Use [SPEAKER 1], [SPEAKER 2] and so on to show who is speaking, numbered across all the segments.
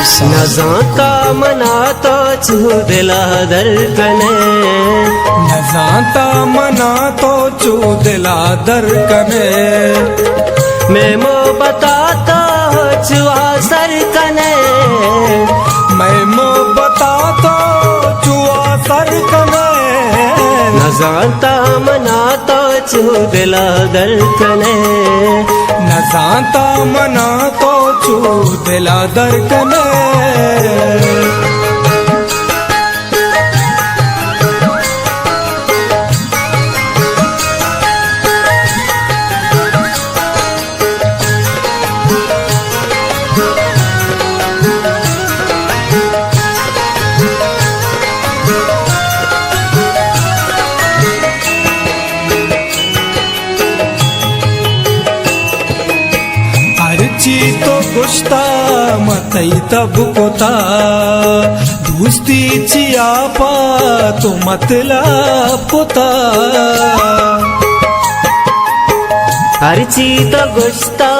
[SPEAKER 1] न जाता मना तो चू दिला धड़कने,
[SPEAKER 2] न जाता मना तो चू दिला धड़कने।
[SPEAKER 1] मैं मो बताता चुआ सरकने,
[SPEAKER 2] मैं मो बताता चुआ सरकने।
[SPEAKER 1] न जाता मना तो चू दिला धड़कने,
[SPEAKER 2] न जाता मना तो चू दिला धड़कने। अर्ची तो गुश्ता मतई तब कोता, दोस्ती चियापा तो मतलब कोता।
[SPEAKER 1] अर्ची तो गुश्ता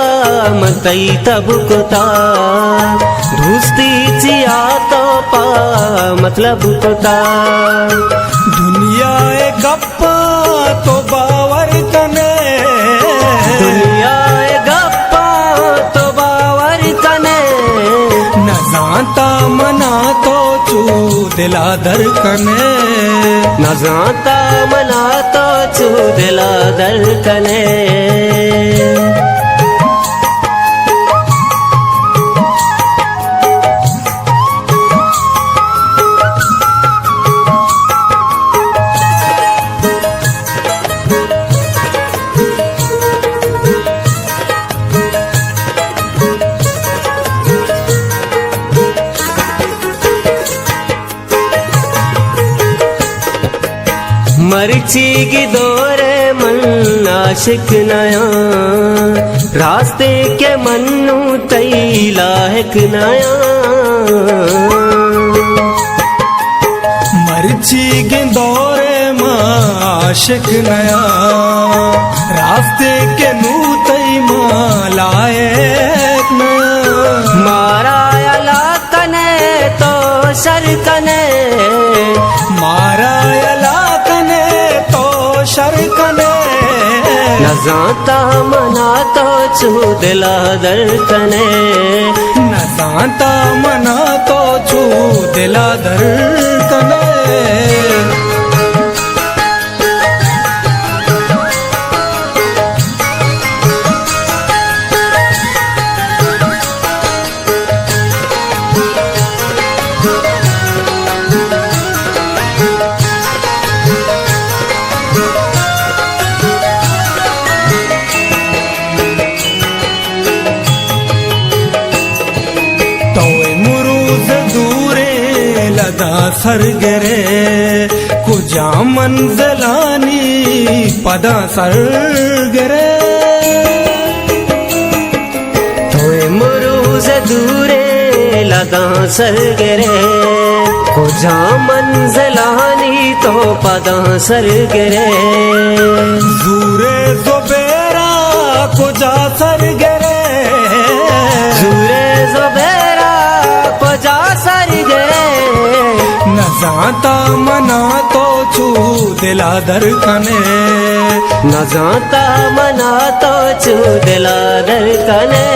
[SPEAKER 1] मतई तब कोता, दोस्ती चिया तो पा मतलब कोता।
[SPEAKER 2] दुनिया ए गप्पा तो बावर कने,
[SPEAKER 1] दुनिया ए गप्पा तो बावर कने।
[SPEAKER 2] न जाता मना तो चू दिला धड़कने,
[SPEAKER 1] न जाता मना तो चू दिला धड़कने। मर्ची की दौरे मन आशिक नया, रास्ते के मन्नू तई लायक नया।
[SPEAKER 2] मर्ची के दौरे माँ आशिक नया, रास्ते के नू तई माँ लायक नया।
[SPEAKER 1] मारा अला कने तो शरकने,
[SPEAKER 2] मारा अला कने तो शरकने।
[SPEAKER 1] न जाता मना तो चू दिला धड़कने,
[SPEAKER 2] न जाता मना तो चू दिला धड़कने। सरगरे कुजा मंजलानी पदा सरगरे।
[SPEAKER 1] तोए मुरूज दूरे लदा सरगरे, कुजा मंजलानी तो पदा सरगरे।
[SPEAKER 2] जूरे ज़ुबेरा कुजा सरगरे,
[SPEAKER 1] जूरे ज़ुबेरा कुजा सरगरे।
[SPEAKER 2] न जाता मना तो चू दिला धड़कने,
[SPEAKER 1] न जाता मना तो चू दिला धड़कने।